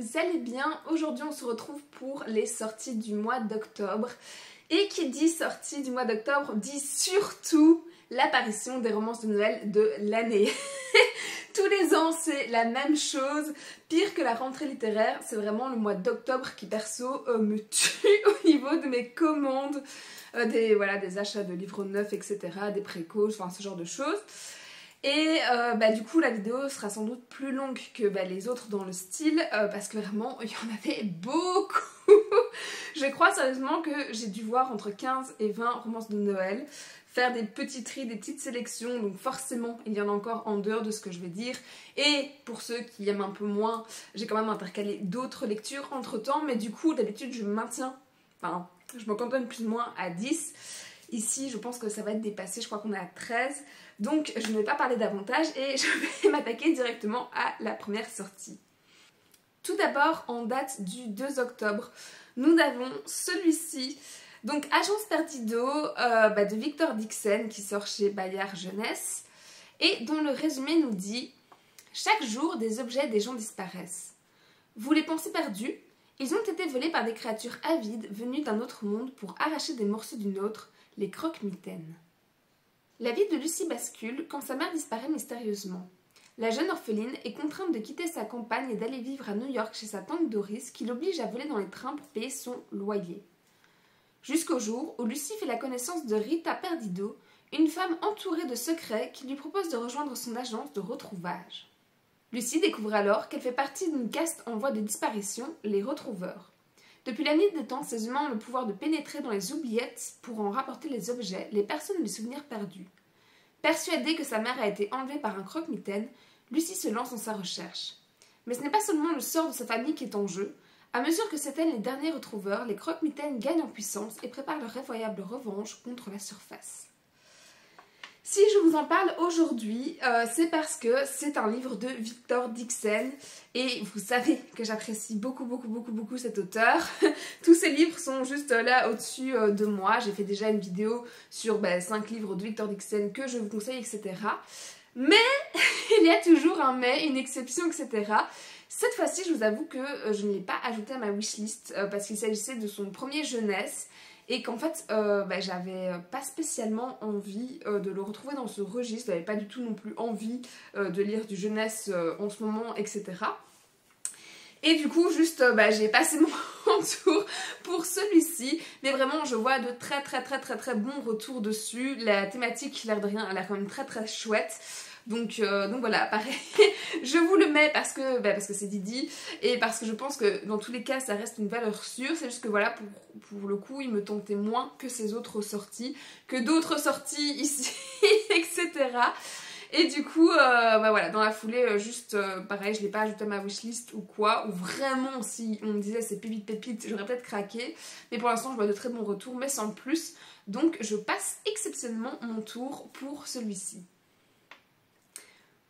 vous allez bien. Aujourd'hui on se retrouve pour les sorties du mois d'octobre. Et qui dit sortie du mois d'octobre dit surtout l'apparition des romances de Noël de l'année. Tous les ans c'est la même chose. Pire que la rentrée littéraire, c'est vraiment le mois d'octobre qui perso me tue au niveau de mes commandes. Des achats de livres neufs, etc. Des précos, enfin ce genre de choses. Et du coup la vidéo sera sans doute plus longue que les autres dans le style parce que vraiment il y en avait beaucoup. Je crois sérieusement que j'ai dû voir entre 15 et 20 romances de Noël, faire des petits tris, des petites sélections, donc forcément il y en a encore en dehors de ce que je vais dire. Et pour ceux qui aiment un peu moins, j'ai quand même intercalé d'autres lectures entre temps, mais du coup d'habitude je me maintiens, enfin je me cantonne plus ou moins à 10. Ici je pense que ça va être dépassé, je crois qu'on est à 13. Donc je ne vais pas parler davantage et je vais m'attaquer directement à la première sortie. Tout d'abord, en date du 2 octobre, nous avons celui-ci, donc Agence Perdido de Victor Dixon qui sort chez Bayard Jeunesse et dont le résumé nous dit « Chaque jour, des objets et des gens disparaissent. Vous les pensez perdus? Ils ont été volés par des créatures avides venues d'un autre monde pour arracher des morceaux d'une autre, les croque-mitaines. » La vie de Lucie bascule quand sa mère disparaît mystérieusement. La jeune orpheline est contrainte de quitter sa campagne et d'aller vivre à New York chez sa tante Doris qui l'oblige à voler dans les trains pour payer son loyer. Jusqu'au jour où Lucie fait la connaissance de Rita Perdido, une femme entourée de secrets qui lui propose de rejoindre son agence de retrouvage. Lucie découvre alors qu'elle fait partie d'une caste en voie de disparition, les retrouveurs. Depuis la nuit des temps, ces humains ont le pouvoir de pénétrer dans les oubliettes pour en rapporter les objets, les personnes et les souvenirs perdus. Persuadée que sa mère a été enlevée par un croque-mitaine, Lucie se lance dans sa recherche. Mais ce n'est pas seulement le sort de sa famille qui est en jeu. À mesure que s'éteignent les derniers retrouveurs, les croque-mitaines gagnent en puissance et préparent leur effroyable revanche contre la surface. Si je vous en parle aujourd'hui, c'est parce que c'est un livre de Victor Dixon et vous savez que j'apprécie beaucoup cet auteur. Tous ces livres sont juste là au-dessus de moi. J'ai fait déjà une vidéo sur 5 livres de Victor Dixon que je vous conseille, etc. Mais il y a toujours un mais, une exception, etc. Cette fois-ci, je vous avoue que je ne l'ai pas ajouté à ma wishlist parce qu'il s'agissait de son premier jeunesse. Et qu'en fait, j'avais pas spécialement envie de le retrouver dans ce registre. J'avais pas du tout non plus envie de lire du jeunesse en ce moment, etc. Et du coup, juste, j'ai passé mon tour pour celui-ci. Mais vraiment, je vois de très bons retours dessus. La thématique, l'air de rien, elle a quand même très chouette. Donc voilà, pareil, je vous le mets parce que c'est Didi et parce que je pense que dans tous les cas ça reste une valeur sûre. C'est juste que voilà, pour le coup il me tentait moins que ces autres sorties, que d'autres sorties ici, etc. Et du coup, voilà, dans la foulée, pareil, je l'ai pas ajouté à ma wishlist ou quoi, ou vraiment si on me disait c'est pépite, j'aurais peut-être craqué. Mais pour l'instant je vois de très bons retours, mais sans plus. Donc je passe exceptionnellement mon tour pour celui-ci.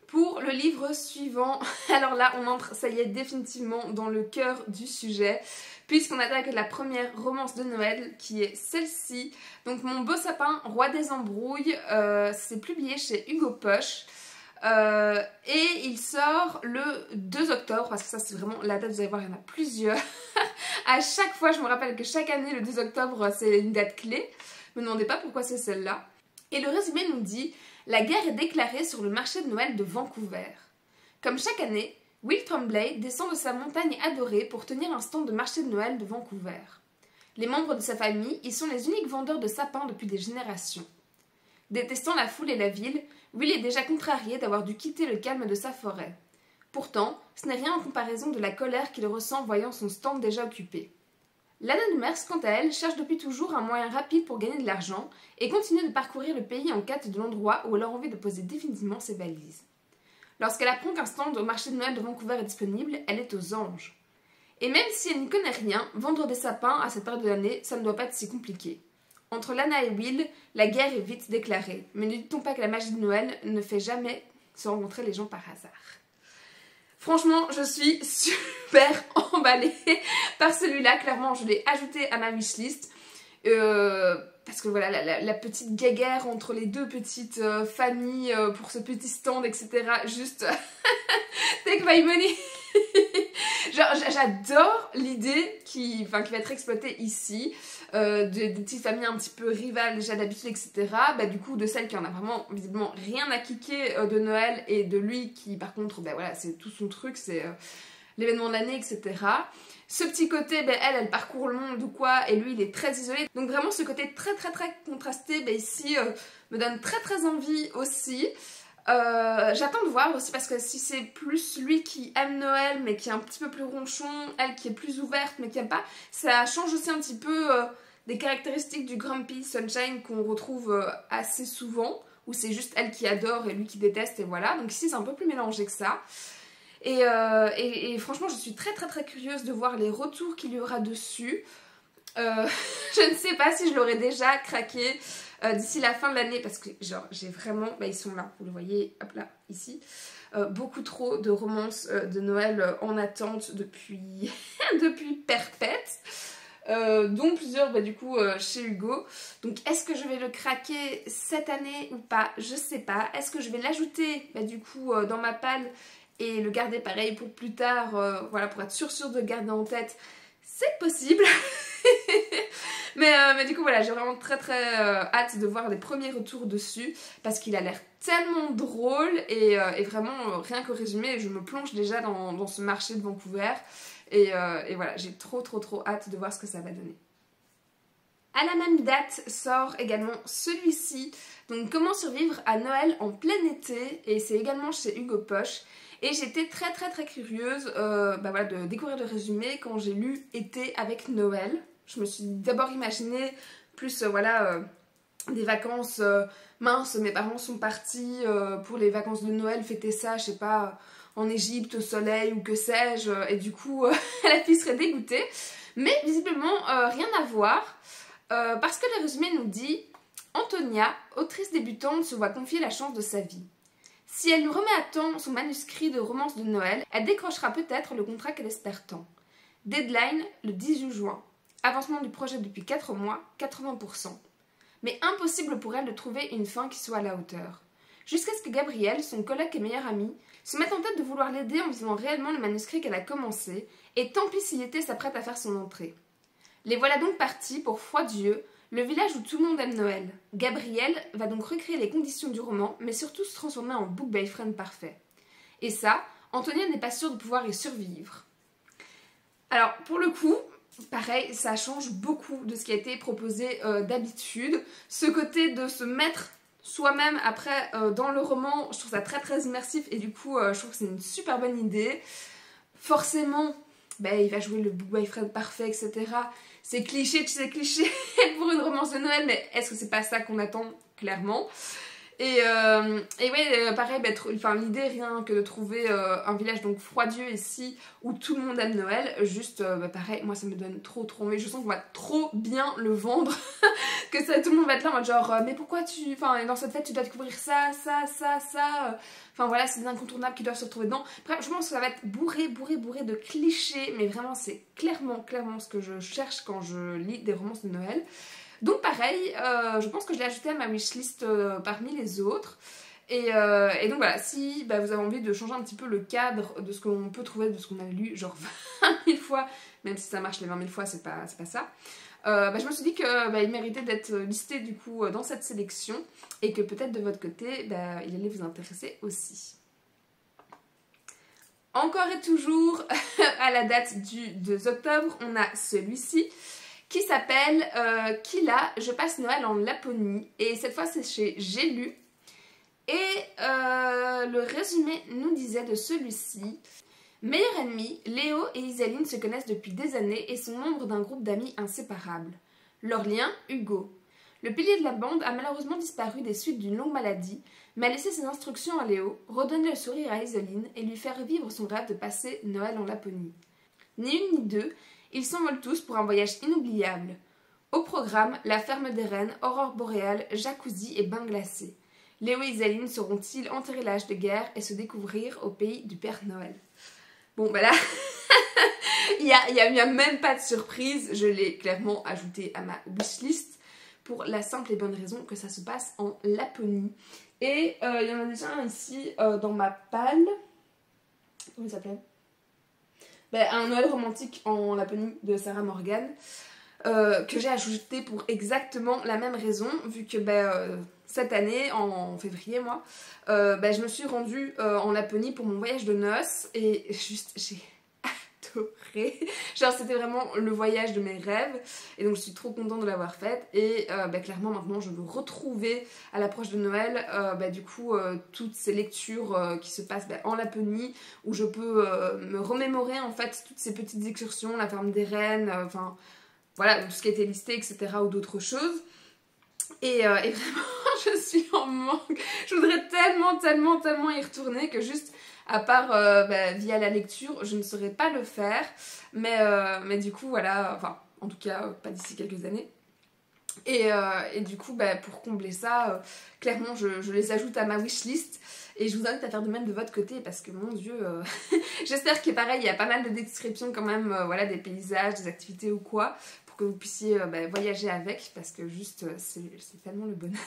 Pour le livre suivant, alors là on entre, ça y est, définitivement dans le cœur du sujet, puisqu'on attaque la première romance de Noël qui est celle-ci. Donc Mon beau sapin, roi des embrouilles, c'est publié chez Hugo Poche. Et il sort le 2 octobre, parce que ça c'est vraiment la date, vous allez voir, il y en a plusieurs. À chaque fois, je me rappelle que chaque année, le 2 octobre, c'est une date clé. Ne me demandez pas pourquoi c'est celle-là. Et le résumé nous dit... La guerre est déclarée sur le marché de Noël de Vancouver. Comme chaque année, Will Tremblay descend de sa montagne adorée pour tenir un stand de marché de Noël de Vancouver. Les membres de sa famille y sont les uniques vendeurs de sapins depuis des générations. Détestant la foule et la ville, Will est déjà contrarié d'avoir dû quitter le calme de sa forêt. Pourtant, ce n'est rien en comparaison de la colère qu'il ressent voyant son stand déjà occupé. Lana Demers, quant à elle, cherche depuis toujours un moyen rapide pour gagner de l'argent et continue de parcourir le pays en quête de l'endroit où elle a envie de poser définitivement ses valises. Lorsqu'elle apprend qu'un stand au marché de Noël de Vancouver est disponible, elle est aux anges. Et même si elle n'y connaît rien, vendre des sapins à cette période de l'année, ça ne doit pas être si compliqué. Entre Lana et Will, la guerre est vite déclarée, mais ne dit-on pas que la magie de Noël ne fait jamais se rencontrer les gens par hasard. Franchement, je suis super emballée par celui-là. Clairement, je l'ai ajouté à ma wishlist. Parce que voilà, la petite guéguerre entre les deux petites familles pour ce petit stand, etc. Juste take my money. Genre j'adore l'idée qui va être exploitée ici, des petites familles un petit peu rivales déjà d'habitude, etc. Bah du coup de celle qui en a vraiment visiblement rien à kicker de Noël, et de lui qui par contre, bah voilà, c'est tout son truc, c'est l'événement de l'année, etc. Ce petit côté, ben, elle parcourt le monde ou quoi, et lui il est très isolé. Donc vraiment ce côté très contrasté, ben, ici me donne très envie aussi. J'attends de voir aussi, parce que si c'est plus lui qui aime Noël mais qui est un petit peu plus ronchon, elle qui est plus ouverte mais qui aime pas, ça change aussi un petit peu des caractéristiques du Grumpy Sunshine qu'on retrouve assez souvent, où c'est juste elle qui adore et lui qui déteste, et voilà. Donc ici c'est un peu plus mélangé que ça. Et franchement je suis très curieuse de voir les retours qu'il y aura dessus. Je ne sais pas si je l'aurais déjà craqué d'ici la fin de l'année, parce que genre j'ai vraiment, bah, ils sont là, vous le voyez, hop là, ici, beaucoup trop de romances de Noël en attente depuis, depuis perpète, dont plusieurs bah, du coup chez Hugo. Donc est-ce que je vais le craquer cette année ou pas, je sais pas. Est-ce que je vais l'ajouter bah, du coup dans ma palle et le garder pareil pour plus tard, voilà, pour être sûre de garder en tête, c'est possible. mais du coup voilà, j'ai vraiment très hâte de voir les premiers retours dessus, parce qu'il a l'air tellement drôle, et vraiment rien qu'au résumé je me plonge déjà dans ce marché de Vancouver, et voilà, j'ai trop hâte de voir ce que ça va donner. À la même date sort également celui-ci, donc Comment survivre à Noël en plein été, et c'est également chez Hugo Poche. Et j'étais très curieuse bah voilà, de découvrir le résumé quand j'ai lu Été avec Noël. Je me suis d'abord imaginé plus voilà, des vacances minces, mes parents sont partis pour les vacances de Noël, fêter ça, je sais pas, en Égypte, au soleil ou que sais-je, et du coup la fille serait dégoûtée. Mais visiblement rien à voir, parce que le résumé nous dit « Antonia, autrice débutante, se voit confier la chance de sa vie. Si elle nous remet à temps son manuscrit de romance de Noël, elle décrochera peut-être le contrat qu'elle espère tant. Deadline le 18 juin. Avancement du projet depuis 4 mois, 80%. Mais impossible pour elle de trouver une fin qui soit à la hauteur. Jusqu'à ce que Gabriel, son collègue et meilleur ami, se mette en tête de vouloir l'aider en visant réellement le manuscrit qu'elle a commencé, et tant pis si l'été s'apprête à faire son entrée. Les voilà donc partis pour Froidieu, le village où tout le monde aime Noël. Gabriel va donc recréer les conditions du roman, mais surtout se transformer en book boyfriend parfait. Et ça, Antonia n'est pas sûre de pouvoir y survivre. Alors, pour le coup, pareil, ça change beaucoup de ce qui a été proposé d'habitude. Ce côté de se mettre soi-même après dans le roman, je trouve ça très immersif, et du coup, je trouve que c'est une super bonne idée. Forcément, ben, il va jouer le book boyfriend parfait, etc. C'est cliché, tu sais, cliché pour une romance de Noël, mais est-ce que c'est pas ça qu'on attend, clairement? Et ouais, pareil, bah, l'idée rien que de trouver un village donc Froidieu ici, où tout le monde aime Noël, juste bah, pareil, moi ça me donne trop envie, je sens qu'on va trop bien le vendre, que ça, tout le monde va être là en mode genre mais pourquoi tu, enfin dans cette fête tu dois découvrir ça, enfin voilà, c'est des incontournables qui doivent se retrouver dedans. Bref, je pense que ça va être bourré de clichés, mais vraiment c'est clairement ce que je cherche quand je lis des romances de Noël. Donc pareil, je pense que je l'ai ajouté à ma wishlist parmi les autres. Et donc voilà, si bah, vous avez envie de changer un petit peu le cadre de ce qu'on peut trouver, de ce qu'on a lu genre 20 000 fois, même si ça marche les 20 000 fois, c'est pas ça. Bah, je me suis dit que bah, il méritait d'être listé du coup dans cette sélection, et que peut-être de votre côté, bah, il allait vous intéresser aussi. Encore et toujours, à la date du 2 octobre, on a celui-ci, qui s'appelle Kila, je passe Noël en Laponie, et cette fois c'est chez J'ai lu. Et le résumé nous disait de celui-ci: meilleur ennemi, Léo et Isaline se connaissent depuis des années et sont membres d'un groupe d'amis inséparables. Leur lien, Hugo. Le pilier de la bande a malheureusement disparu des suites d'une longue maladie, mais a laissé ses instructions à Léo, redonner le sourire à Isaline et lui faire revivre son rêve de passer Noël en Laponie. Ni une ni deux, ils s'envolent tous pour un voyage inoubliable. Au programme, la ferme des rennes, aurore boréale, jacuzzi et bains glacés. Léo et Isaline sauront-ils enterrer l'âge de guerre et se découvrir au pays du Père Noël? Bon, bah là, il n'y a même pas de surprise, je l'ai clairement ajouté à ma wishlist pour la simple et bonne raison que ça se passe en Laponie. Et il y en a déjà un ici dans ma palle. Comment il s'appelait? un Noël romantique en Laponie de Sarah Morgan, que j'ai ajouté pour exactement la même raison, vu que cette année, en février moi, je me suis rendue en Laponie pour mon voyage de noces, et juste j'ai adoré. Genre c'était vraiment le voyage de mes rêves, et donc je suis trop contente de l'avoir faite. Et clairement maintenant je veux retrouver à l'approche de Noël toutes ces lectures qui se passent en Laponie, où je peux me remémorer en fait toutes ces petites excursions, la ferme des rennes, enfin voilà, tout ce qui a été listé, etc., ou d'autres choses. Et vraiment je suis en manque, je voudrais tellement y retourner, que juste à part via la lecture je ne saurais pas le faire, mais du coup voilà, enfin en tout cas pas d'ici quelques années. Et du coup pour combler ça, clairement je les ajoute à ma wishlist, et je vous invite à faire de même de votre côté, parce que mon dieu, j'espère que pareil il y a pas mal de descriptions quand même, voilà, des paysages, des activités ou quoi, pour que vous puissiez voyager avec, parce que juste c'est tellement le bonheur.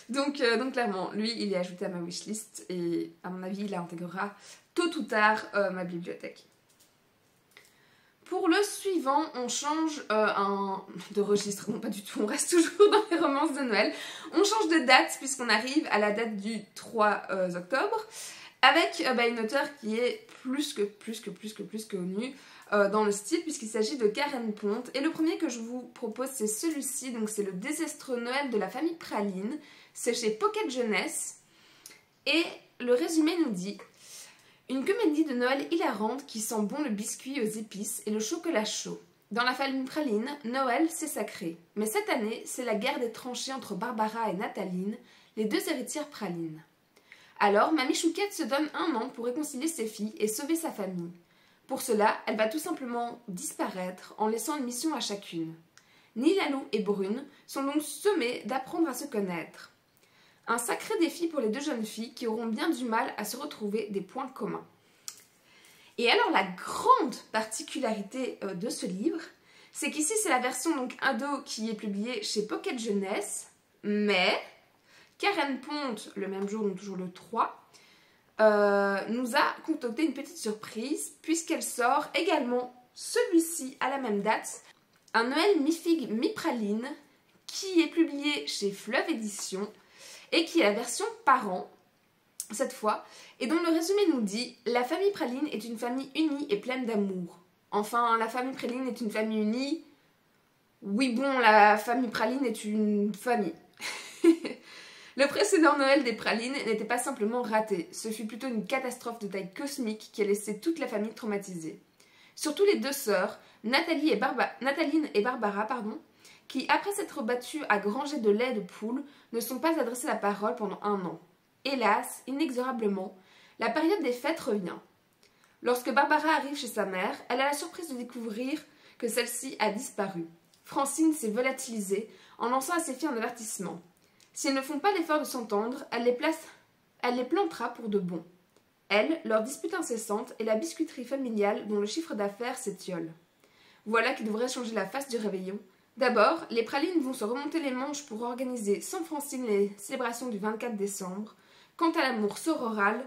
Donc clairement, lui il est ajouté à ma wishlist, et à mon avis il intégrera tôt ou tard ma bibliothèque. Pour le suivant, on change de registre, non pas du tout, on reste toujours dans les romances de Noël. On change de date puisqu'on arrive à la date du 3 octobre, avec une auteure qui est plus que connue dans le style, puisqu'il s'agit de Karen Ponte. Et le premier que je vous propose, c'est celui-ci, donc c'est le désastreux Noël de la famille Praline. C'est chez Pocket Jeunesse, et le résumé nous dit: une comédie de Noël hilarante qui sent bon le biscuit aux épices et le chocolat chaud. Dans la famille Praline, Noël c'est sacré. Mais cette année, c'est la guerre des tranchées entre Barbara et Nathaline, les deux héritières Praline. Alors, Mamie Chouquette se donne 1 an pour réconcilier ses filles et sauver sa famille. Pour cela, elle va tout simplement disparaître en laissant une mission à chacune. Nilalou et Brune sont donc sommées d'apprendre à se connaître. Un sacré défi pour les 2 jeunes filles qui auront bien du mal à se retrouver des points communs. Et alors la grande particularité de ce livre, c'est qu'ici c'est la version donc ado qui est publiée chez Pocket Jeunesse, mais Karen Ponte, le même jour, donc toujours le 3, nous a concocté une petite surprise, puisqu'elle sort également celui-ci à la même date, un Noël mi-figue mi-praline, qui est publié chez Fleuve Éditions, et qui est la version parent, cette fois, et dont le résumé nous dit: la famille Praline est une famille unie et pleine d'amour. Enfin, la famille Praline est une famille unie. Oui bon, la famille Praline est une famille. Le précédent Noël des Pralines n'était pas simplement raté, ce fut plutôt une catastrophe de taille cosmique qui a laissé toute la famille traumatisée. Surtout les 2 sœurs, Nathaline et Barbara, qui, après s'être battues à granger de lait de poule, ne sont pas adressées la parole pendant 1 an. Hélas, inexorablement, la période des fêtes revient. Lorsque Barbara arrive chez sa mère, elle a la surprise de découvrir que celle-ci a disparu. Francine s'est volatilisée en lançant à ses filles un avertissement. Si elles ne font pas l'effort de s'entendre, elle les plantera pour de bon. Elle, leur dispute incessante, est la biscuiterie familiale dont le chiffre d'affaires s'étiole. Voilà qui devrait changer la face du réveillon. D'abord, les Pralines vont se remonter les manches pour organiser sans Francine les célébrations du 24 décembre. Quant à l'amour sororal,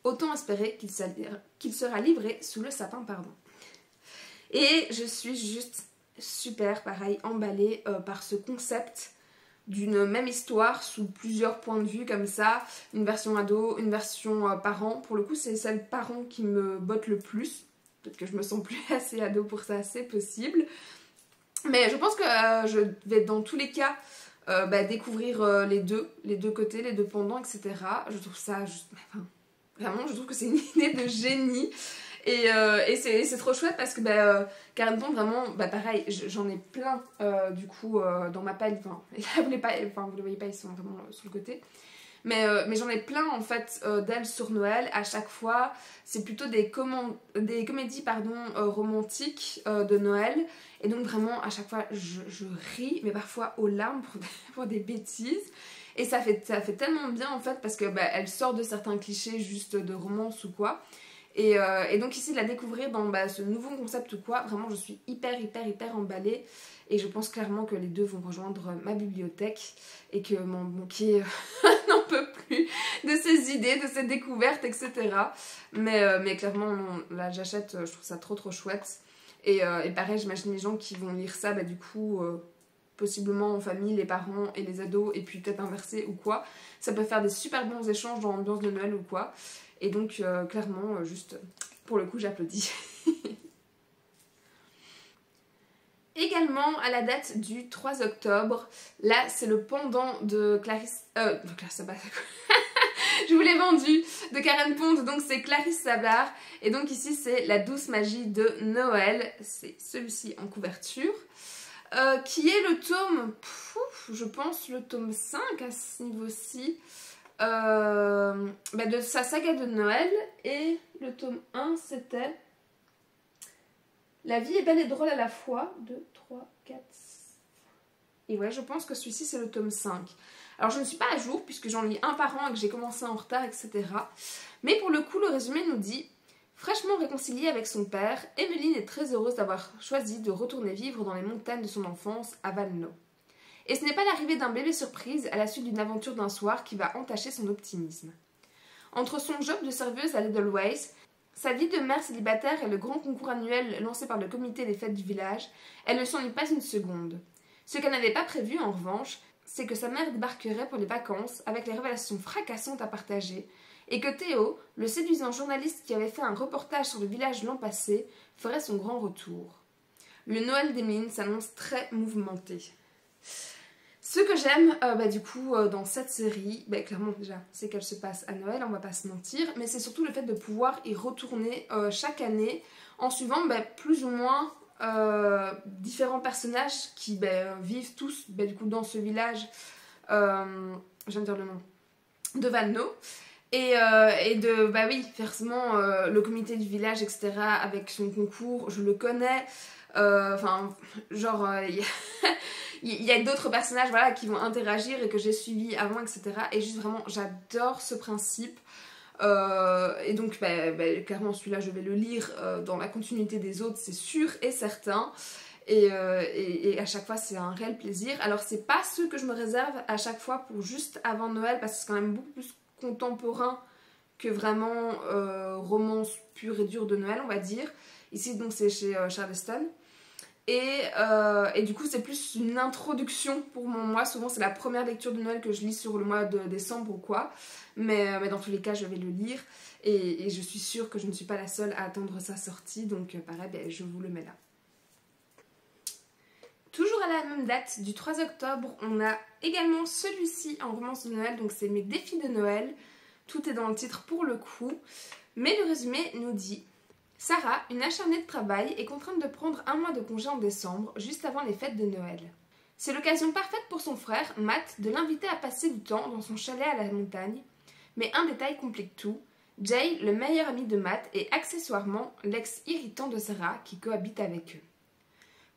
autant espérer qu'il sera livré sous le sapin, Et je suis juste super, pareil, emballée par ce concept d'une même histoire sous plusieurs points de vue comme ça. Une version ado, une version parent. Pour le coup, c'est celle parent qui me botte le plus. Peut-être que je me sens plus assez ado pour ça, c'est possible. Mais je pense que je vais dans tous les cas découvrir les deux côtés, les 2 pendants, etc. Je trouve ça vraiment, je trouve que c'est une idée de génie. Et c'est trop chouette parce que Karen Ponte, vraiment, pareil, j'en ai plein du coup dans ma pile. Enfin, là vous les voyez pas, ils sont vraiment sur le côté. Mais j'en ai plein en fait d'elles sur Noël à chaque fois. C'est plutôt des comédies romantiques de Noël. Et donc vraiment à chaque fois je ris, mais parfois aux larmes pour des bêtises. Et ça fait tellement bien en fait parce que elle sort de certains clichés juste de romance ou quoi. Et donc ici de la découvrir dans ce nouveau concept ou quoi, vraiment je suis hyper emballée. Et je pense clairement que les 2 vont rejoindre ma bibliothèque et que mon banquier n'en peut plus de ses idées, de ses découvertes, etc. Mais clairement, non, là j'achète, je trouve ça trop chouette. Et pareil, j'imagine les gens qui vont lire ça, bah du coup, possiblement en famille, les parents et les ados, et puis peut-être inversé ou quoi. Ça peut faire des super bons échanges dans l'ambiance de Noël ou quoi. Et donc, clairement, juste pour le coup, j'applaudis. Également, à la date du 3 octobre, là, c'est le pendant de Clarisse... Clarisse Sablard, je vous l'ai vendu, de Karen Pond, donc c'est Clarisse Sablard. Et donc ici, c'est La douce magie de Noël. C'est celui-ci en couverture. Qui est le tome, je pense, le tome 5 à ce niveau-ci. De sa saga de Noël. Et le tome 1, c'était... La vie est belle et drôle à la fois. 2, 3, 4... Et ouais, je pense que celui-ci, c'est le tome 5. Alors, je ne suis pas à jour, puisque j'en lis un par an et que j'ai commencé en retard, etc. Mais pour le coup, le résumé nous dit... Fraîchement réconciliée avec son père, Emmeline est très heureuse d'avoir choisi de retourner vivre dans les montagnes de son enfance à Valno. Et ce n'est pas l'arrivée d'un bébé surprise à la suite d'une aventure d'un soir qui va entacher son optimisme. Entre son job de serveuse à l'Edelweiss, sa vie de mère célibataire et le grand concours annuel lancé par le comité des fêtes du village, elle ne s'ennuie pas une seconde. Ce qu'elle n'avait pas prévu, en revanche, c'est que sa mère débarquerait pour les vacances avec les révélations fracassantes à partager, et que Théo, le séduisant journaliste qui avait fait un reportage sur le village l'an passé, ferait son grand retour. Le Noël d'Emmeline s'annonce très mouvementé. Ce que j'aime dans cette série, clairement déjà, c'est qu'elle se passe à Noël, on va pas se mentir, mais c'est surtout le fait de pouvoir y retourner chaque année en suivant plus ou moins différents personnages qui vivent tous dans ce village, je viens de dire le nom, de Valno. Et forcément, le comité du village, etc., avec son concours, je le connais. Il y a d'autres personnages qui vont interagir et que j'ai suivis avant, etc. Et juste vraiment, j'adore ce principe. Et donc, clairement, celui-là, je vais le lire dans la continuité des autres, c'est sûr et certain. Et à chaque fois, c'est un réel plaisir. Alors, c'est pas ceux que je me réserve à chaque fois pour juste avant Noël, parce que c'est quand même beaucoup plus contemporain que vraiment romance pure et dure de Noël, on va dire. Ici, donc, c'est chez Charleston. Et du coup, c'est plus une introduction pour moi. Souvent, c'est la première lecture de Noël que je lis sur le mois de décembre ou quoi. Mais dans tous les cas, je vais le lire. Et je suis sûre que je ne suis pas la seule à attendre sa sortie. Donc, pareil, je vous le mets là. Toujours à la même date, du 3 octobre, on a également celui-ci en romance de Noël. Donc, c'est mes défis de Noël. Tout est dans le titre pour le coup. Mais le résumé nous dit... Sarah, une acharnée de travail, est contrainte de prendre un mois de congé en décembre, juste avant les fêtes de Noël. C'est l'occasion parfaite pour son frère, Matt, de l'inviter à passer du temps dans son chalet à la montagne. Mais un détail complique tout. Jay, le meilleur ami de Matt, est accessoirement l'ex irritant de Sarah qui cohabite avec eux.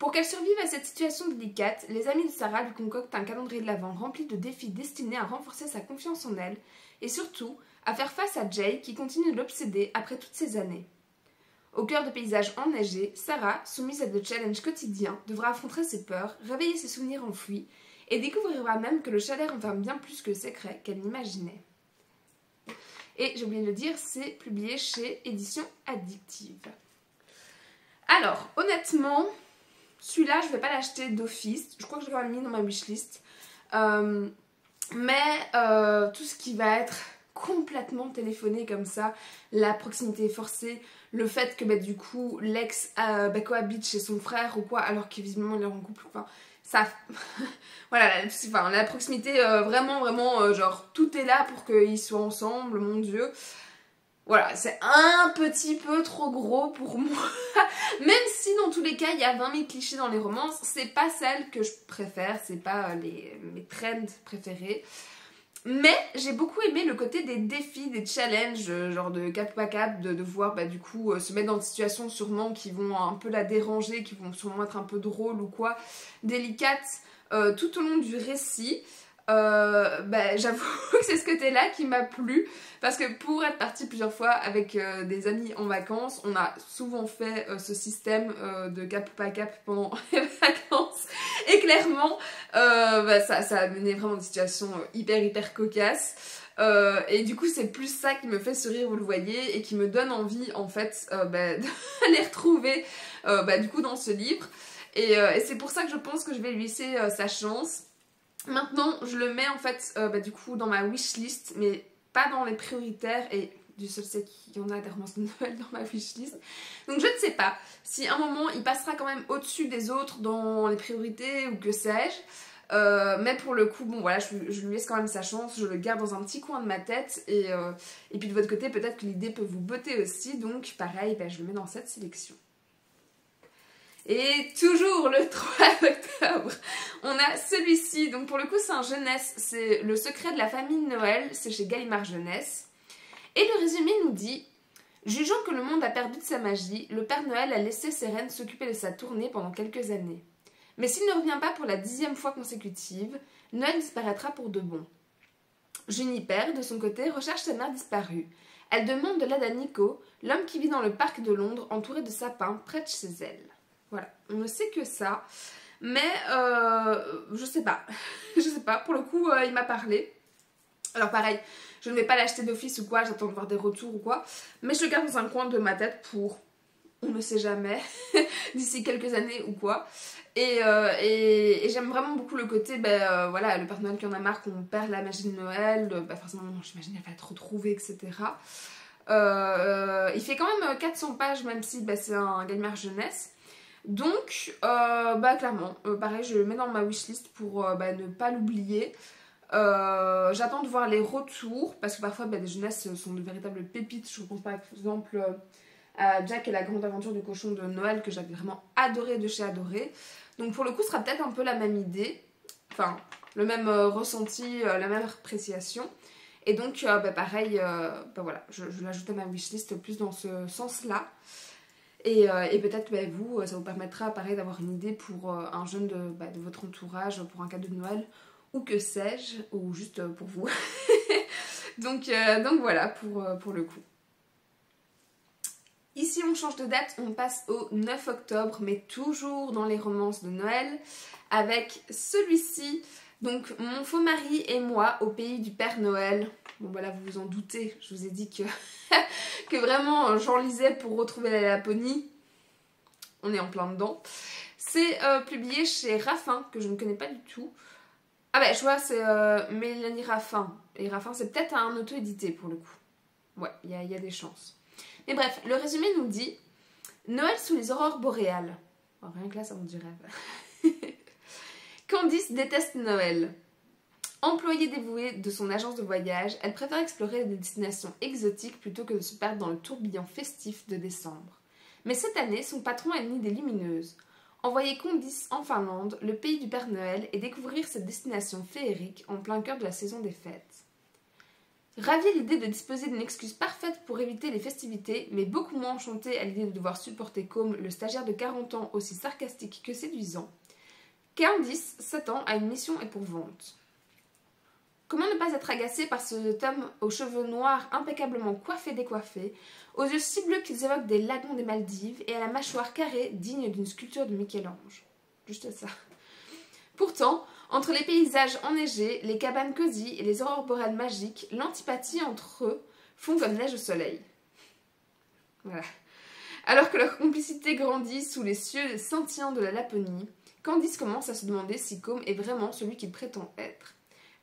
Pour qu'elle survive à cette situation délicate, les amis de Sarah lui concoctent un calendrier de l'Avent rempli de défis destinés à renforcer sa confiance en elle et surtout à faire face à Jay qui continue de l'obséder après toutes ces années. Au cœur de paysages enneigés, Sarah, soumise à de challenges quotidiens, devra affronter ses peurs, réveiller ses souvenirs enfouis et découvrira même que le chalet renferme bien plus que le secret qu'elle n'imaginait. Et j'ai oublié de le dire, c'est publié chez Éditions Addictive. Alors, honnêtement, celui-là, je ne vais pas l'acheter d'office. Je crois que je l'ai quand même mis dans ma wishlist. Mais tout ce qui va être complètement téléphoné comme ça, la proximité forcée, le fait que du coup l'ex cohabite chez son frère ou quoi alors que visiblement il est en couple, enfin ça voilà, la proximité vraiment genre tout est là pour qu'ils soient ensemble, mon dieu. Voilà, c'est un petit peu trop gros pour moi. Même si dans tous les cas il y a 20 000 clichés dans les romances, c'est pas celle que je préfère, c'est pas mes trends préférés. Mais j'ai beaucoup aimé le côté des défis, des challenges, genre de cap à cap, de devoir du coup se mettre dans des situations sûrement qui vont un peu la déranger, qui vont sûrement être un peu drôles ou quoi, délicates tout au long du récit. J'avoue que c'est ce côté-là qui m'a plu parce que pour être partie plusieurs fois avec des amis en vacances, on a souvent fait ce système de cap ou pas cap pendant les vacances et clairement ça a mené vraiment à des situations hyper cocasses. Et du coup c'est plus ça qui me fait sourire, vous le voyez, et qui me donne envie en fait de les retrouver du coup dans ce livre, et c'est pour ça que je pense que je vais lui laisser sa chance. Maintenant je le mets en fait du coup dans ma wishlist, mais pas dans les prioritaires, et Dieu seul sait qu'il y en a des romances de Noël dans ma wishlist, donc je ne sais pas si à un moment il passera quand même au-dessus des autres dans les priorités ou que sais-je. Mais pour le coup, bon voilà, je lui laisse quand même sa chance, je le garde dans un petit coin de ma tête, et puis de votre côté, peut-être que l'idée peut vous botter aussi, donc pareil, je le mets dans cette sélection. Et toujours le 3 octobre, on a celui-ci, donc pour le coup c'est un jeunesse, c'est Le secret de la famille de Noël, c'est chez Gallimard Jeunesse, et le résumé nous dit: jugeant que le monde a perdu de sa magie, le Père Noël a laissé ses reines s'occuper de sa tournée pendant quelques années. Mais s'il ne revient pas pour la 10e fois consécutive, Noël disparaîtra pour de bon. Juniper, de son côté, recherche sa mère disparue. Elle demande de l'aide à Nico, l'homme qui vit dans le parc de Londres, entouré de sapins, près de chez elle. Voilà, on ne sait que ça, mais je sais pas. Je sais pas, pour le coup, il m'a parlé. Alors pareil, je ne vais pas l'acheter d'office ou quoi, j'attends de voir des retours ou quoi, mais je le garde dans un coin de ma tête pour... on ne sait jamais, d'ici quelques années ou quoi. Et j'aime vraiment beaucoup le côté, voilà, le Père Noël qui en a marre qu'on perd la magie de Noël, forcément, j'imagine qu'elle va être retrouvée, etc. Il fait quand même 400 pages, même si c'est un Gallimard Jeunesse. Donc, clairement, pareil, je le mets dans ma wishlist pour ne pas l'oublier. J'attends de voir les retours, parce que parfois, des jeunesses sont de véritables pépites. Je pense par exemple... Jack et la grande aventure du cochon de Noël, que j'avais vraiment adoré de chez adoré. Donc pour le coup ce sera peut-être un peu la même idée, enfin le même ressenti, la même appréciation. Et donc pareil, voilà, je l'ajoute à ma wishlist plus dans ce sens là. Et peut-être vous, ça vous permettra pareil d'avoir une idée pour un jeune de votre entourage, pour un cadeau de Noël, ou que sais-je, ou juste pour vous. donc voilà pour le coup. Ici on change de date, on passe au 9 octobre, mais toujours dans les romances de Noël, avec celui-ci, donc Mon faux mari et moi au pays du Père Noël. Bon voilà, vous vous en doutez, je vous ai dit que, que vraiment j'en lisais pour retrouver la Laponie. On est en plein dedans. C'est publié chez Raffin, que je ne connais pas du tout. Ah je vois, c'est Mélanie Raffin. Et Raffin, c'est peut-être un auto-édité pour le coup. Ouais, il y a des chances. Mais bref, le résumé nous dit: Noël sous les aurores boréales. Oh, rien que là, ça me dit rêve. Candice déteste Noël. Employée dévouée de son agence de voyage, elle préfère explorer des destinations exotiques plutôt que de se perdre dans le tourbillon festif de décembre. Mais cette année, son patron a une idée lumineuse. Envoyer Candice en Finlande, le pays du Père Noël, et découvrir cette destination féerique en plein cœur de la saison des fêtes. Ravie à l'idée de disposer d'une excuse parfaite pour éviter les festivités, mais beaucoup moins enchantée à l'idée de devoir supporter Côme, le stagiaire de 40 ans aussi sarcastique que séduisant, Candice s'attend à une mission éprouvante. Comment ne pas être agacée par cet homme aux cheveux noirs impeccablement coiffés décoiffés, aux yeux si bleus qu'ils évoquent des lagons des Maldives et à la mâchoire carrée digne d'une sculpture de Michel-Ange. Juste ça. Pourtant, entre les paysages enneigés, les cabanes cosy et les aurores boréales magiques, l'antipathie entre eux fond comme neige au soleil. Voilà. Alors que leur complicité grandit sous les cieux scintillants de la Laponie, Candice commence à se demander si Côme est vraiment celui qu'il prétend être.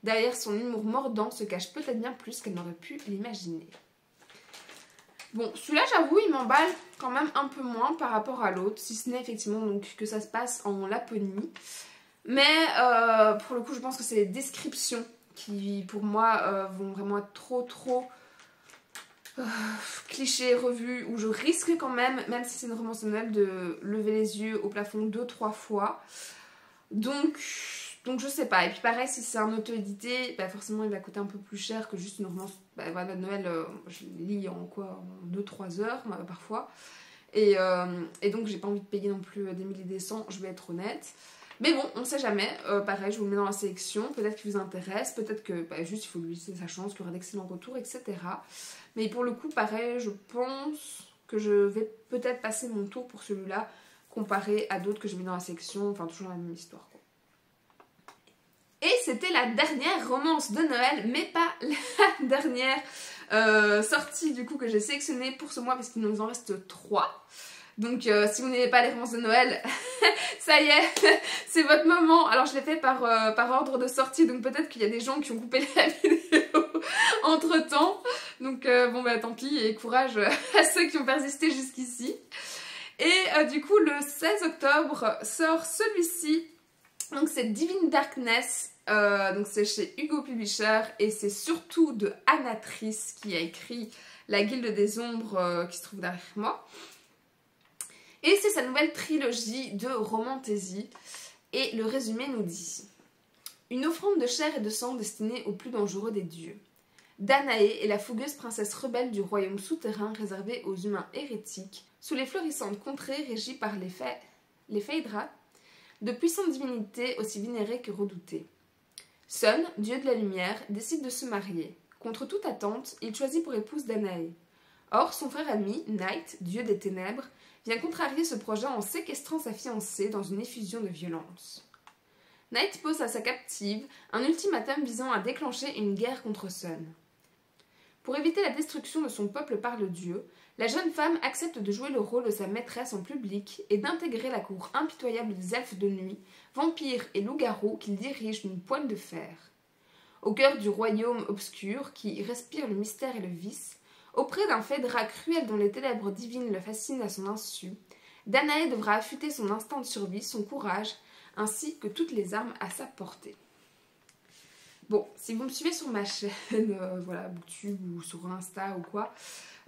Derrière son humour mordant se cache peut-être bien plus qu'elle n'aurait pu l'imaginer. Bon, celui-là, j'avoue, il m'emballe quand même un peu moins par rapport à l'autre, si ce n'est effectivement donc que ça se passe en Laponie. Mais pour le coup, je pense que c'est les descriptions qui, pour moi, vont vraiment être trop clichés, revues, où je risque quand même si c'est une romance de Noël, de lever les yeux au plafond 2-3 fois. Donc je sais pas. Et puis pareil, si c'est un auto-édité, forcément il va coûter un peu plus cher que juste une romance de Noël. Je lis en 2-3 heures parfois. Et donc j'ai pas envie de payer non plus des milliers des cents, je vais être honnête. Mais bon, on sait jamais, pareil, je vous le mets dans la sélection, peut-être qu'il vous intéresse, peut-être que juste il faut lui laisser sa chance, qu'il y aura d'excellents retours, etc. Mais pour le coup, pareil, je pense que je vais peut-être passer mon tour pour celui-là, comparé à d'autres que j'ai mis dans la sélection, enfin toujours la même histoire, quoi. Et c'était la dernière romance de Noël, mais pas la dernière sortie du coup que j'ai sélectionnée pour ce mois, parce qu'il nous en reste 3. Donc si vous n'aimez pas les romances de Noël, ça y est, c'est votre moment. Alors je l'ai fait par ordre de sortie, donc peut-être qu'il y a des gens qui ont coupé la vidéo entre temps. Donc bon bah tant pis, et courage à ceux qui ont persisté jusqu'ici. Et du coup le 16 octobre sort celui-ci. Donc c'est Divine Darkness, donc c'est chez Hugo Publisher et c'est surtout de Anatrice qui a écrit La Guilde des Ombres qui se trouve derrière moi. Et c'est sa nouvelle trilogie de romantasy. Et le résumé nous dit: une offrande de chair et de sang destinée aux plus dangereux des dieux. Danaé est la fougueuse princesse rebelle du royaume souterrain réservé aux humains hérétiques, sous les florissantes contrées régies par les Phaedra, de puissantes divinités aussi vénérées que redoutées. Sun, dieu de la lumière, décide de se marier. Contre toute attente, il choisit pour épouse Danaé. Or, son frère ami, Night, dieu des ténèbres, vient contrarier ce projet en séquestrant sa fiancée dans une effusion de violence. Night pose à sa captive un ultimatum visant à déclencher une guerre contre Sun. Pour éviter la destruction de son peuple par le dieu, la jeune femme accepte de jouer le rôle de sa maîtresse en public et d'intégrer la cour impitoyable des elfes de nuit, vampires et loups-garous qu'il dirige d'une poigne de fer. Au cœur du royaume obscur qui respire le mystère et le vice, auprès d'un Phaedra cruel dont les ténèbres divines le fascinent à son insu, Danaé devra affûter son instinct de survie, son courage, ainsi que toutes les armes à sa portée. Bon, si vous me suivez sur ma chaîne, voilà, Booktube ou sur Insta ou quoi,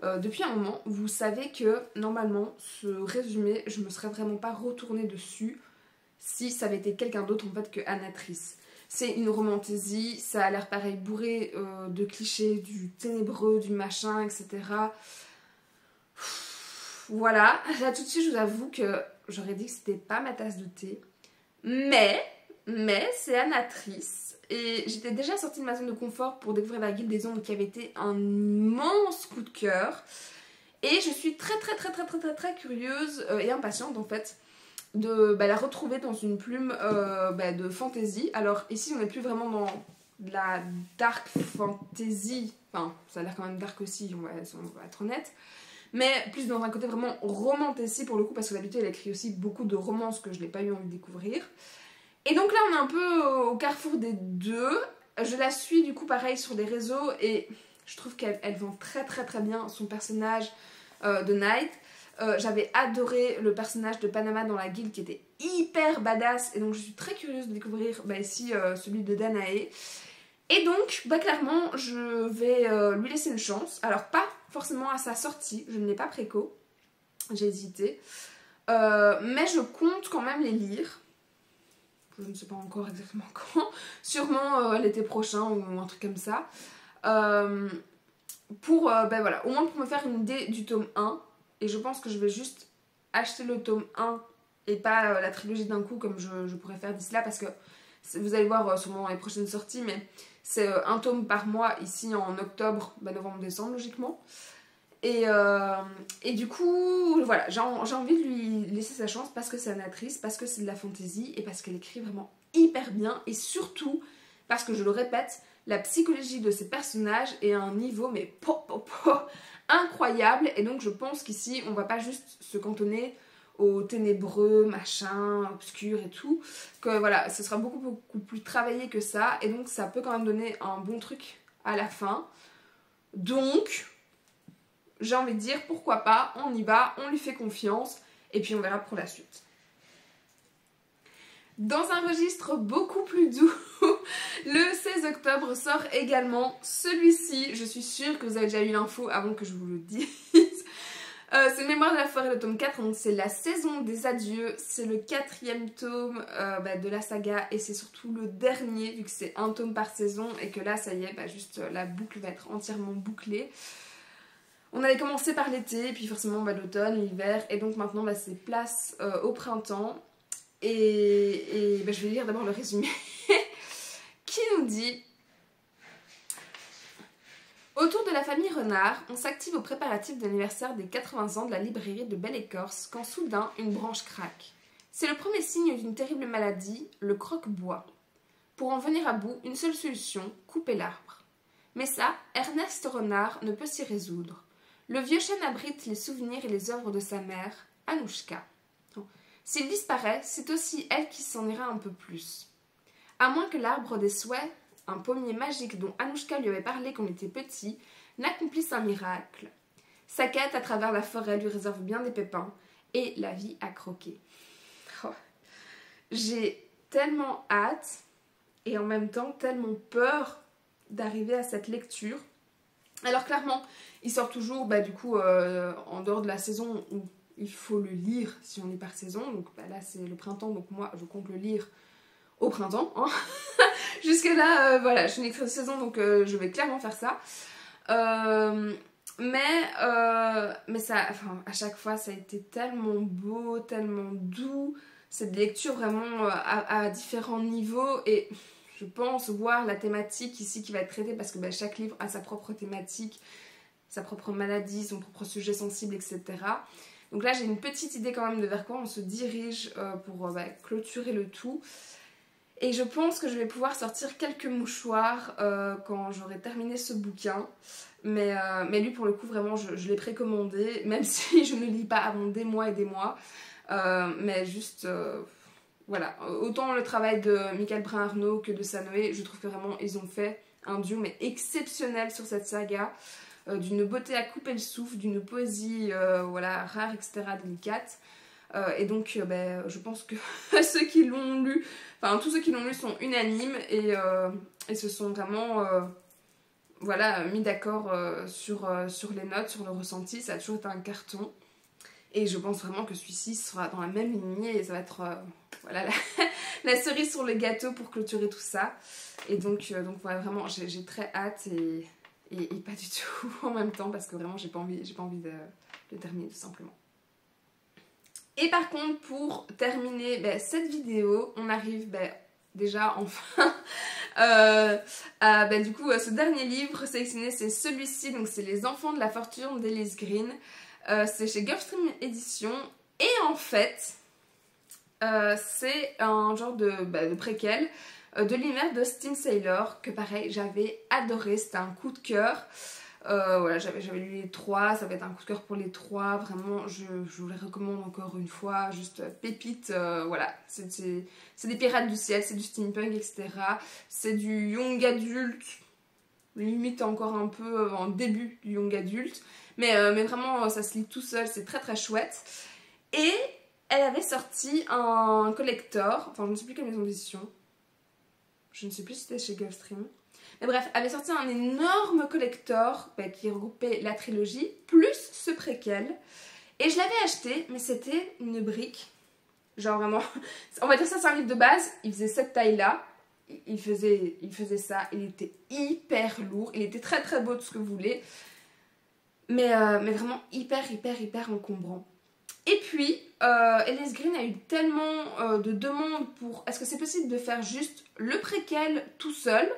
depuis un moment, vous savez que normalement, ce résumé, je me serais vraiment pas retournée dessus si ça avait été quelqu'un d'autre en fait que Anatrice. C'est une romantasy, ça a l'air pareil bourré de clichés, du ténébreux, du machin, etc. Voilà, là tout de suite je vous avoue que j'aurais dit que c'était pas ma tasse de thé. Mais c'est Anatrice. Et j'étais déjà sortie de ma zone de confort pour découvrir la Guilde des Ombres qui avait été un immense coup de cœur. Et je suis très curieuse et impatiente en fait de la retrouver dans une plume de fantasy. Alors ici on n'est plus vraiment dans de la dark fantasy, enfin ça a l'air quand même dark aussi, on va être honnête, mais plus dans un côté vraiment romantasy pour le coup, parce que d'habitude elle écrit aussi beaucoup de romances que je n'ai pas eu envie de découvrir. Et donc là on est un peu au carrefour des deux. Je la suis du coup pareil sur les réseaux et je trouve qu'elle vend très bien son personnage de Night. J'avais adoré le personnage de Panama dans la guilde qui était hyper badass et donc je suis très curieuse de découvrir ici celui de Danaé. Et donc clairement je vais lui laisser une chance. Alors pas forcément à sa sortie, je ne l'ai pas préco, j'ai hésité. Mais je compte quand même les lire. Je ne sais pas encore exactement quand, sûrement l'été prochain ou un truc comme ça. Pour, voilà, au moins pour me faire une idée du tome 1. Et je pense que je vais juste acheter le tome 1 et pas la trilogie d'un coup comme je pourrais faire d'ici là, parce que vous allez voir sûrement dans les prochaines sorties, mais c'est un tome par mois ici en octobre, novembre, décembre logiquement. Et du coup, voilà, j'ai envie de lui laisser sa chance parce que c'est Anatrice, parce que c'est de la fantasy et parce qu'elle écrit vraiment hyper bien. Et surtout, parce que je le répète, la psychologie de ces personnages est à un niveau mais incroyable. Et donc je pense qu'ici, on va pas juste se cantonner aux ténébreux, machin, obscurs et tout. Que voilà, ce sera beaucoup plus travaillé que ça. Et donc ça peut quand même donner un bon truc à la fin. Donc j'ai envie de dire, pourquoi pas, on y va, on lui fait confiance, et puis on verra pour la suite. Dans un registre beaucoup plus doux, le 16 octobre sort également celui-ci. Je suis sûre que vous avez déjà eu l'info avant que je vous le dise. C'est Mémoire de la forêt, le tome 4, donc c'est la saison des adieux. C'est le 4e tome de la saga, et c'est surtout le dernier, vu que c'est un tome par saison, et que là, ça y est, juste la boucle va être entièrement bouclée. On avait commencé par l'été, puis forcément l'automne, l'hiver, et donc maintenant c'est place au printemps. Et je vais lire d'abord le résumé qui nous dit: autour de la famille Renard, on s'active aux préparatifs de l'anniversaire des 80 ans de la librairie de Belle Écorce quand soudain une branche craque. C'est le premier signe d'une terrible maladie, le croque-bois. Pour en venir à bout, une seule solution, couper l'arbre. Mais ça, Ernest Renard ne peut s'y résoudre. Le vieux chêne abrite les souvenirs et les œuvres de sa mère, Anouchka. S'il disparaît, c'est aussi elle qui s'en ira un peu plus. À moins que l'arbre des souhaits, un pommier magique dont Anouchka lui avait parlé quand il était petit, n'accomplisse un miracle. Sa quête à travers la forêt lui réserve bien des pépins, et la vie à croquer. Oh. J'ai tellement hâte, et en même temps tellement peur d'arriver à cette lecture. Alors clairement, il sort toujours du coup en dehors de la saison où il faut le lire si on lit par saison. Donc là c'est le printemps, donc moi je compte le lire au printemps. Hein. Jusque là, voilà, je suis une lectrice de saison, donc je vais clairement faire ça. Mais ça, enfin, à chaque fois ça a été tellement beau, tellement doux. Cette lecture vraiment à différents niveaux, et je pense voir la thématique ici qui va être traitée, parce que chaque livre a sa propre thématique, sa propre maladie, son propre sujet sensible, etc. Donc là j'ai une petite idée quand même de vers quoi on se dirige pour clôturer le tout. Et je pense que je vais pouvoir sortir quelques mouchoirs quand j'aurai terminé ce bouquin. Mais lui pour le coup vraiment je l'ai précommandé, même si je ne lis pas avant des mois et des mois. Mais juste voilà, autant le travail de Michael Brun-Arnaud que de Sanoé, je trouve que vraiment ils ont fait un duo mais exceptionnel sur cette saga, d'une beauté à couper le souffle, d'une poésie voilà, rare, etc., délicate. Et donc je pense que ceux qui l'ont lu, enfin tous ceux qui l'ont lu sont unanimes et se sont vraiment voilà, mis d'accord sur les notes, sur le ressenti. Ça a toujours été un carton. Et je pense vraiment que celui-ci sera dans la même lignée et ça va être voilà, la cerise sur le gâteau pour clôturer tout ça. Et donc voilà, vraiment j'ai très hâte et pas du tout en même temps, parce que vraiment j'ai pas envie de le terminer tout simplement. Et par contre, pour terminer cette vidéo, on arrive déjà enfin à du coup ce dernier livre sélectionné, c'est celui-ci, donc c'est Les Enfants de la Fortune d'Elise Green. C'est chez Gulfstream Éditions, et en fait c'est un genre de préquel de l'univers de Steam Sailor, que pareil j'avais adoré, c'était un coup de cœur. Voilà, j'avais lu les 3, ça va être un coup de cœur pour les 3, vraiment je vous les recommande encore une fois, juste pépite. Voilà, c'est des pirates du ciel, c'est du steampunk, etc. C'est du young adulte, limite encore un peu en début du young adulte, mais vraiment ça se lit tout seul, c'est très très chouette. Et elle avait sorti un collector, enfin je ne sais plus quelle maison d'édition, je ne sais plus si c'était chez Gulfstream, mais bref, elle avait sorti un énorme collector qui regroupait la trilogie plus ce préquel, et je l'avais acheté, mais c'était une brique, genre vraiment, on va dire ça c'est un livre de base, il faisait cette taille là. Il faisait ça, il était hyper lourd, il était très très beau, tout ce que vous voulez, mais vraiment hyper encombrant. Et puis, Elise Green a eu tellement de demandes pour est-ce que c'est possible de faire juste le préquel tout seul,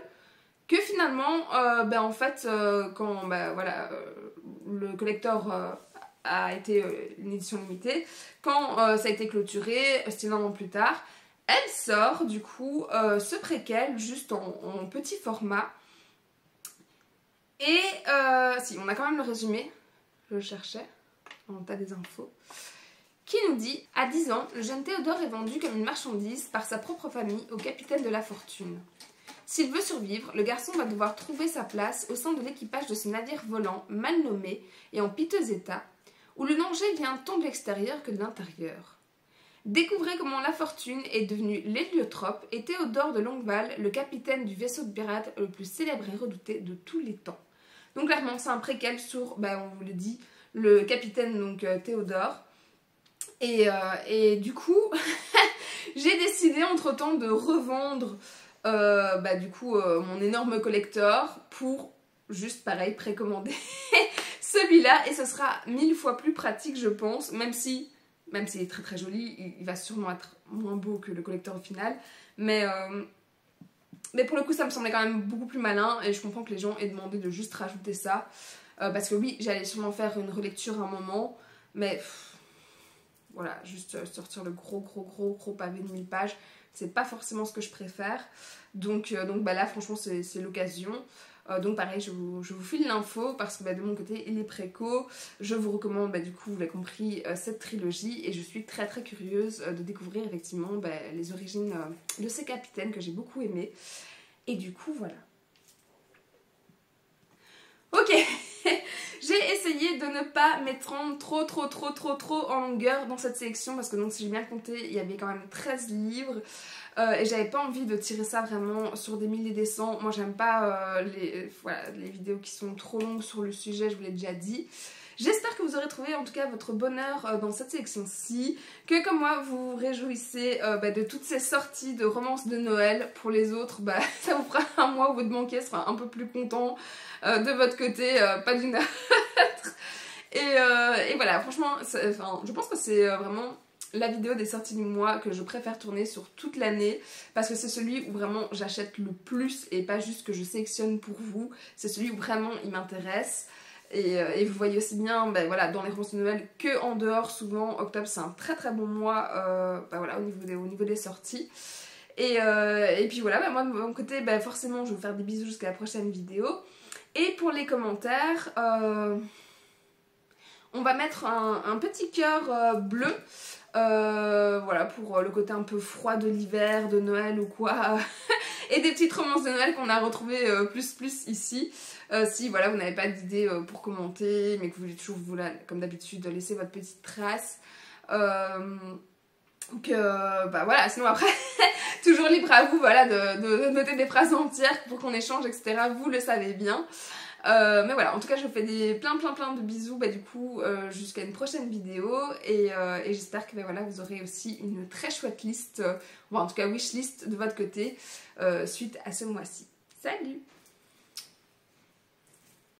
que finalement, en fait, quand voilà, le collector a été une édition limitée, quand ça a été clôturé, c'était un an plus tard, elle sort du coup ce préquel juste en petit format. Et si, on a quand même le résumé, je le cherchais, on a des infos, qui nous dit: à 10 ans, le jeune Théodore est vendu comme une marchandise par sa propre famille au capitaine de la Fortune. S'il veut survivre, le garçon va devoir trouver sa place au sein de l'équipage de ce navire volant mal nommé et en piteux état, où le danger vient tant de l'extérieur que de l'intérieur. Découvrez comment la Fortune est devenue l'héliotrope et Théodore de Longueval, le capitaine du vaisseau de pirates le plus célèbre et redouté de tous les temps. Donc clairement c'est un préquel sur, on vous le dit, le capitaine donc Théodore. Et du coup, j'ai décidé entre temps de revendre du coup mon énorme collector pour juste pareil précommander celui-là, et ce sera 1000 fois plus pratique je pense, même s'il est très très joli, il va sûrement être moins beau que le collector final, mais pour le coup ça me semblait quand même beaucoup plus malin et je comprends que les gens aient demandé de juste rajouter ça. Parce que oui, j'allais sûrement faire une relecture à un moment, mais voilà, juste sortir le gros pavé de 1000 pages, c'est pas forcément ce que je préfère. Donc bah là, franchement, c'est l'occasion. Donc pareil, je vous file l'info parce que bah, de mon côté, il est préco. Je vous recommande, bah, du coup, vous l'avez compris, cette trilogie. Et je suis très curieuse de découvrir effectivement bah, les origines de ces capitaines que j'ai beaucoup aimé. Et du coup, voilà. Ok. J'ai essayé de ne pas m'étendre trop en longueur dans cette sélection parce que donc si j'ai bien compté, il y avait quand même 13 livres et j'avais pas envie de tirer ça vraiment sur des milliers et des cents. Moi j'aime pas les vidéos qui sont trop longues sur le sujet, je vous l'ai déjà dit. J'espère que vous aurez trouvé en tout cas votre bonheur dans cette sélection-ci, que comme moi vous vous réjouissez de toutes ces sorties de romances de Noël. Pour les autres, ça vous fera un mois où votre banquier sera un peu plus content de votre côté, pas d'une autre. Et voilà, franchement, je pense que c'est vraiment la vidéo des sorties du mois que je préfère tourner sur toute l'année parce que c'est celui où vraiment j'achète le plus et pas juste que je sélectionne pour vous, c'est celui où vraiment il m'intéresse. Et vous voyez aussi bien voilà, dans les romances de Noël que en dehors, souvent octobre c'est un très bon mois voilà, au niveau des sorties. Et puis voilà, moi de mon côté forcément je vais vous faire des bisous jusqu'à la prochaine vidéo. Et pour les commentaires, on va mettre un petit cœur bleu, voilà, pour le côté un peu froid de l'hiver, de Noël ou quoi. Et des petites romances de Noël qu'on a retrouvées plus ici. Si voilà, vous n'avez pas d'idée pour commenter, mais que vous voulez toujours, comme d'habitude, laisser votre petite trace. Voilà, sinon après, toujours libre à vous, voilà, de noter des phrases entières pour qu'on échange, etc. Vous le savez bien. Mais voilà, en tout cas, je vous fais plein de bisous, du coup, jusqu'à une prochaine vidéo. Et j'espère que voilà, vous aurez aussi une très chouette liste, en tout cas wishlist de votre côté, suite à ce mois-ci. Salut!